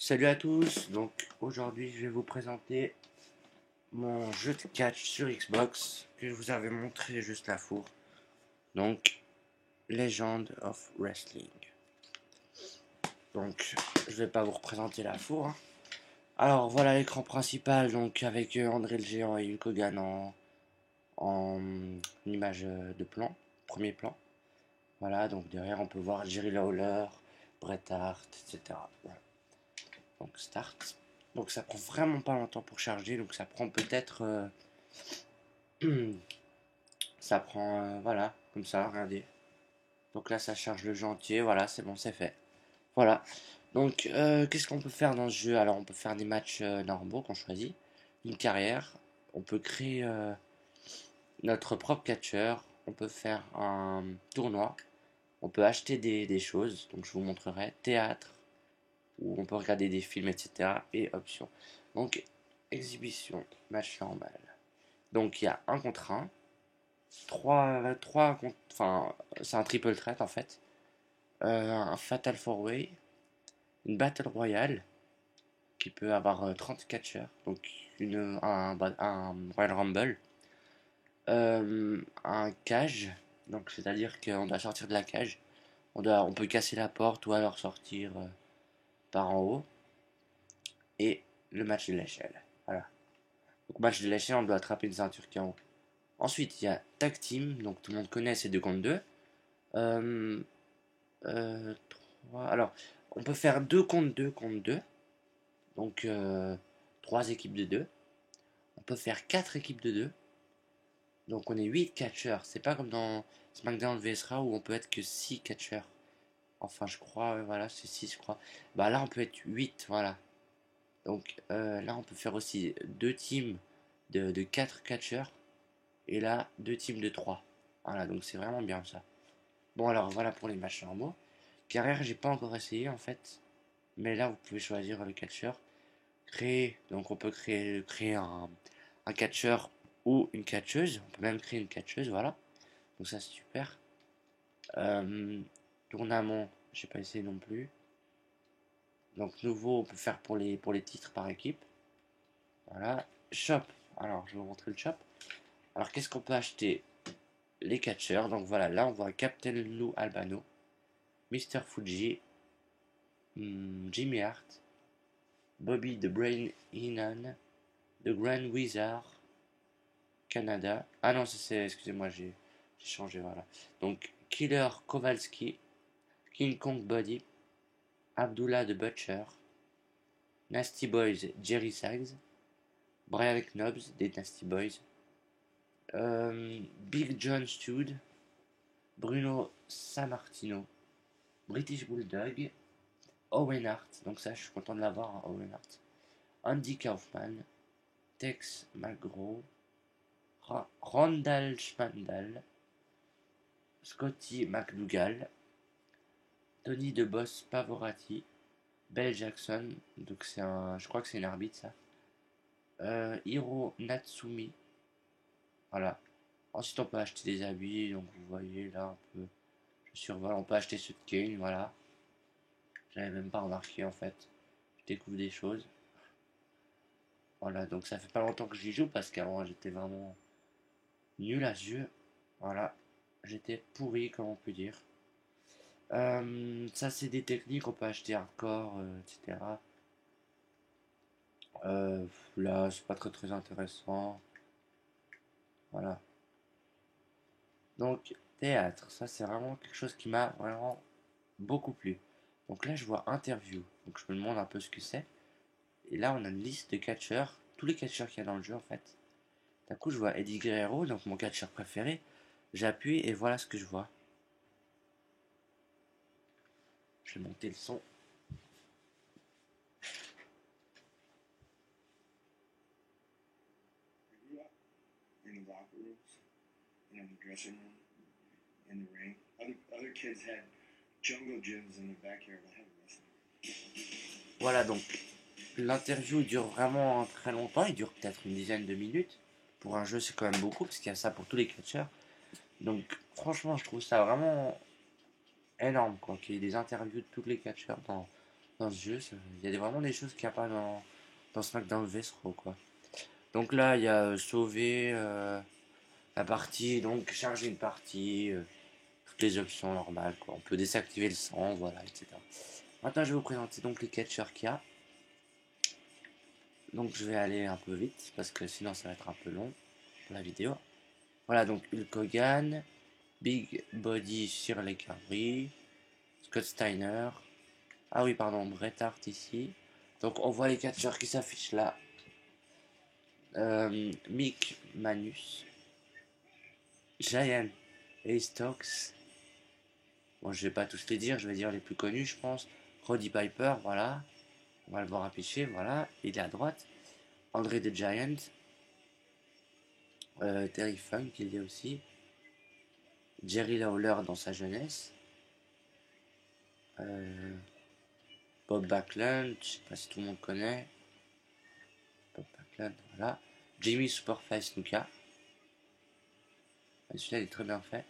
Salut à tous, donc aujourd'hui je vais vous présenter mon jeu de catch sur Xbox que je vous avais montré juste la four. Donc Legend of Wrestling. Donc je vais pas vous représenter la four, hein. Alors voilà l'écran principal, donc avec André le Géant et Hulk Hogan en image de plan, premier plan. Voilà, donc derrière on peut voir Jerry Lawler, Bret Hart, etc. Voilà. Donc start. Donc ça prend vraiment pas longtemps pour charger, donc ça prend peut-être ça prend voilà, comme ça, regardez. Donc là ça charge le jeu entier, voilà, c'est bon, c'est fait. Voilà. Donc qu'est-ce qu'on peut faire dans ce jeu? Alors on peut faire des matchs normaux qu'on choisit, une carrière, on peut créer notre propre catcheur, on peut faire un tournoi, on peut acheter des choses, donc je vous montrerai, théâtre, où on peut regarder des films, etc. Et options. Donc, exhibition, match normal. Donc, il y a un contre un, enfin, c'est un triple threat en fait, un fatal four way, une battle royale qui peut avoir 30 catcheurs, donc un Royal Rumble, un cage, donc c'est-à-dire qu'on doit sortir de la cage, on peut casser la porte ou alors sortir par en haut, et le match de l'échelle. Voilà. Donc match de l'échelle, on doit attraper une ceinture qui est en haut. Ensuite, il y a Tag Team, donc tout le monde connaît, c'est 2 contre 2. Euh, 3. Alors, on peut faire 2 contre 2 contre 2. Donc 3 équipes de 2. On peut faire 4 équipes de 2. Donc on est 8 catcheurs. C'est pas comme dans SmackDown vs Raw où on peut être que 6 catcheurs. Enfin, je crois, voilà, c'est 6, je crois. Bah là, on peut être 8, voilà. Donc là, on peut faire aussi 2 teams de 4 catcheurs. Et là, 2 teams de 3. Voilà, donc c'est vraiment bien ça. Bon, alors voilà pour les matchs normaux. Carrière, j'ai pas encore essayé en fait. Mais là, vous pouvez choisir le catcheur. Créer, donc on peut créer un catcheur ou une catcheuse. On peut même créer une catcheuse, voilà. Donc ça, c'est super. Euh, Tournament, j'ai pas essayé non plus. Donc nouveau, on peut faire pour les titres par équipe. Voilà. Shop. Alors, je vais vous montrer le shop. Alors, qu'est-ce qu'on peut acheter? Les catcheurs. Donc voilà, là, on voit Captain Lou Albano, Mr. Fuji, Jimmy Hart, Bobby the Brain Heenan, The Grand Wizard, Canada. Ah non, c'est, excusez-moi, j'ai changé, voilà. Donc, Killer Kowalski, King Kong Buddy, Abdullah the Butcher, Nasty Boys Jerry Sags, Brian Knobs des Nasty Boys, Big John Studd, Bruno Sammartino, British Bulldog, Owen Hart, donc ça je suis content de l'avoir, hein, Owen Hart, Andy Kaufman, Tex McGraw, Randall Schmandal, Scotty McDougall, Tony de Boss Pavorati, Bell Jackson, donc c'est un, je crois que c'est une arbitre ça, Hiro Natsumi, voilà. Ensuite on peut acheter des habits, donc vous voyez là un peu, je survole, on peut acheter ceux de Kane, voilà. J'avais même pas remarqué en fait, je découvre des choses. Voilà, donc ça fait pas longtemps que j'y joue parce qu'avant j'étais vraiment nul à ce jeu. Voilà, j'étais pourri comme on peut dire. Ça c'est des techniques, on peut acheter hardcore, etc. Là c'est pas très intéressant. Voilà. Donc théâtre, ça c'est vraiment quelque chose qui m'a vraiment beaucoup plu. Donc là je vois interview, donc je me demande un peu ce que c'est. Et là on a une liste de catcheurs, tous les catcheurs qu'il y a dans le jeu en fait. D'un coup je vois Eddie Guerrero, donc mon catcheur préféré. J'appuie et voilà ce que je vois. Je vais monter le son. In the locker rooms, in the dressing room, in the ring. Other kids had jungle gyms in the backyard that had wrestling. Voilà, donc l'interview dure vraiment très longtemps, il dure peut-être une dizaine de minutes. Pour un jeu, c'est quand même beaucoup, parce qu'il y a ça pour tous les catcheurs. Donc, franchement, je trouve ça vraiment énorme, quoi, qu'il y ait des interviews de tous les catcheurs dans ce jeu. Il y a vraiment des choses qu'il n'y a pas dans SmackDown vs Raw, quoi. Donc là, il y a sauver la partie, donc charger une partie, toutes les options normales, quoi. On peut désactiver le sang, voilà, etc. Maintenant, je vais vous présenter donc les catcheurs qu'il y a. Donc je vais aller un peu vite, parce que sinon ça va être un peu long pour la vidéo. Voilà, donc Hulk Hogan, Big Body Shirley Carey, Scott Steiner. Ah oui, pardon, Bret Hart ici. Donc on voit les catcheurs qui s'affichent là. Mick Manus, Giant et Stokes. Bon, je vais pas tous les dire, je vais dire les plus connus, je pense. Roddy Piper, voilà. On va le voir affiché, voilà. Il est à droite. André the Giant. Terry Funk, il y a aussi. Jerry Lawler dans sa jeunesse. Bob Backlund, je sais pas si tout le monde connaît. Bob Backlund, voilà. Jimmy Superfly Snuka. Celui-là, il est très bien fait.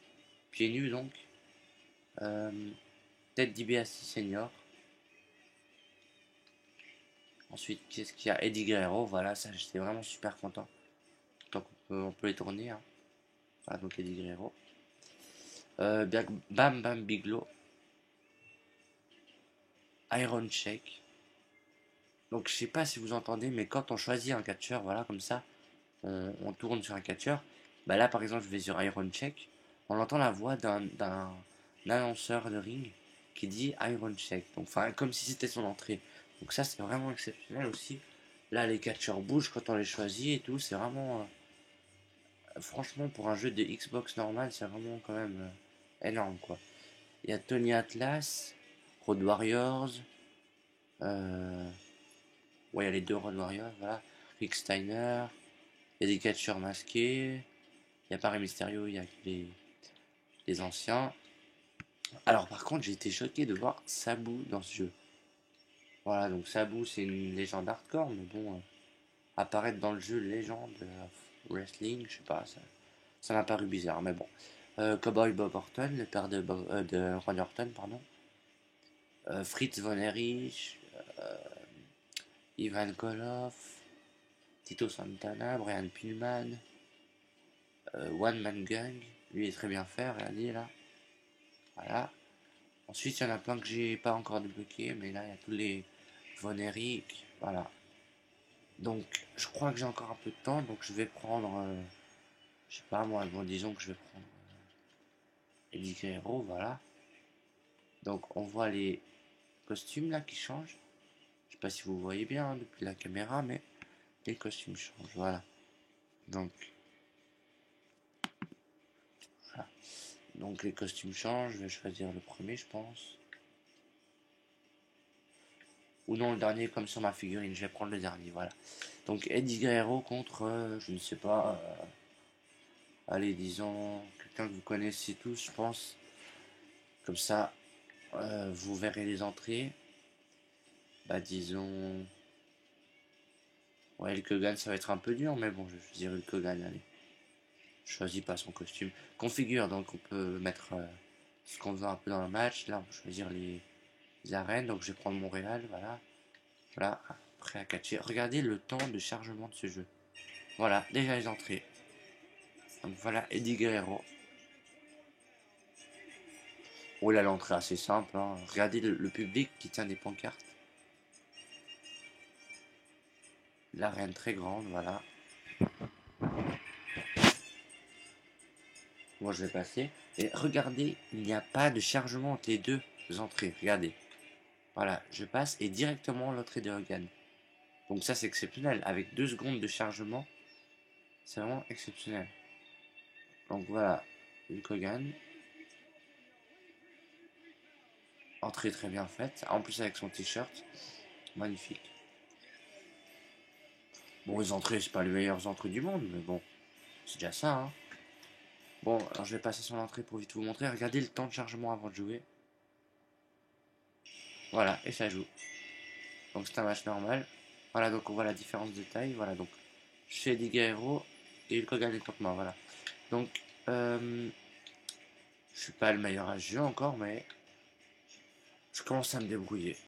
Pieds nus, donc. Ted DiBiase Senior. Ensuite, qu'est-ce qu'il y a? Eddie Guerrero, voilà, ça j'étais vraiment super content. Tant qu'on peut les tourner. Hein. Voilà, donc Eddie Guerrero. Bam Bam Bigelow. Iron Sheik. Donc je sais pas si vous entendez, mais quand on choisit un catcheur, voilà, comme ça, on tourne sur un catcheur. Bah là, par exemple, je vais sur Iron Sheik. On entend la voix d'un annonceur de ring qui dit Iron Sheik. Donc, enfin, comme si c'était son entrée. Donc ça, c'est vraiment exceptionnel aussi. Là, les catcheurs bougent quand on les choisit et tout. C'est vraiment, franchement, pour un jeu de Xbox normal, c'est vraiment quand même énorme, quoi. Il y a Tony Atlas, Road Warriors. Ouais, il y a les deux Road Warriors, voilà. Rick Steiner. Il y a des catcheurs masqués. Il y a pas Rey Mysterio, il y a les anciens. Alors par contre, j'ai été choqué de voir Sabu dans ce jeu. Voilà, donc Sabu, c'est une légende hardcore, mais bon, apparaître dans le jeu légende wrestling, je sais pas, ça m'a paru bizarre, mais bon. Cowboy Bob Orton, le père de Ron Orton, pardon. Fritz Von Erich, Ivan Koloff, Tito Santana, Brian Pillman, One Man Gang, lui est très bien fait, regardez là. Voilà. Ensuite, il y en a plein que j'ai pas encore débloqué, mais là, il y a tous les Von Erich, voilà. Donc, je crois que j'ai encore un peu de temps, donc je vais prendre, je sais pas moi, bon, disons que je vais prendre Eddie Guerrero, voilà. Donc, on voit les costumes là qui changent. Je sais pas si vous voyez bien hein, depuis la caméra, mais les costumes changent, voilà. Donc, voilà. Donc, les costumes changent, je vais choisir le premier, je pense. Ou non, le dernier, comme sur ma figurine, je vais prendre le dernier, voilà. Donc, Eddie Guerrero contre, je ne sais pas, allez, disons, quelqu'un que vous connaissez tous, je pense. Comme ça, vous verrez les entrées. Bah, disons. Ouais, le Kogan, ça va être un peu dur, mais bon, je vais choisir le Kogan, allez. Je choisis pas son costume. Configure, donc on peut mettre ce qu'on veut un peu dans le match. Là, on peut choisir les arènes, donc je vais prendre Montréal, voilà. Voilà, prêt à catcher. Regardez le temps de chargement de ce jeu. Voilà, déjà les entrées. Donc voilà, Eddie Guerrero. Oh là, l'entrée assez simple. Hein. Regardez le public qui tient des pancartes. L'arène très grande, voilà. Moi, je vais passer. Et regardez, il n'y a pas de chargement entre les deux entrées. Regardez. Voilà, je passe et directement l'entrée de Hogan. Donc ça, c'est exceptionnel. Avec 2 secondes de chargement, c'est vraiment exceptionnel. Donc voilà, Hulk Hogan. Entrée très bien faite. En plus avec son t-shirt. Magnifique. Bon, les entrées, c'est pas les meilleures entrées du monde, mais bon, c'est déjà ça, hein. Bon, alors je vais passer son entrée pour vite vous montrer. Regardez le temps de chargement avant de jouer. Voilà, et ça joue. Donc c'est un match normal. Voilà, donc on voit la différence de taille. Voilà, donc je fais Eddie Guerrero et Hulk Hogan est contre moi. Voilà. Donc, je suis pas le meilleur à ce jeu encore, mais je commence à me débrouiller.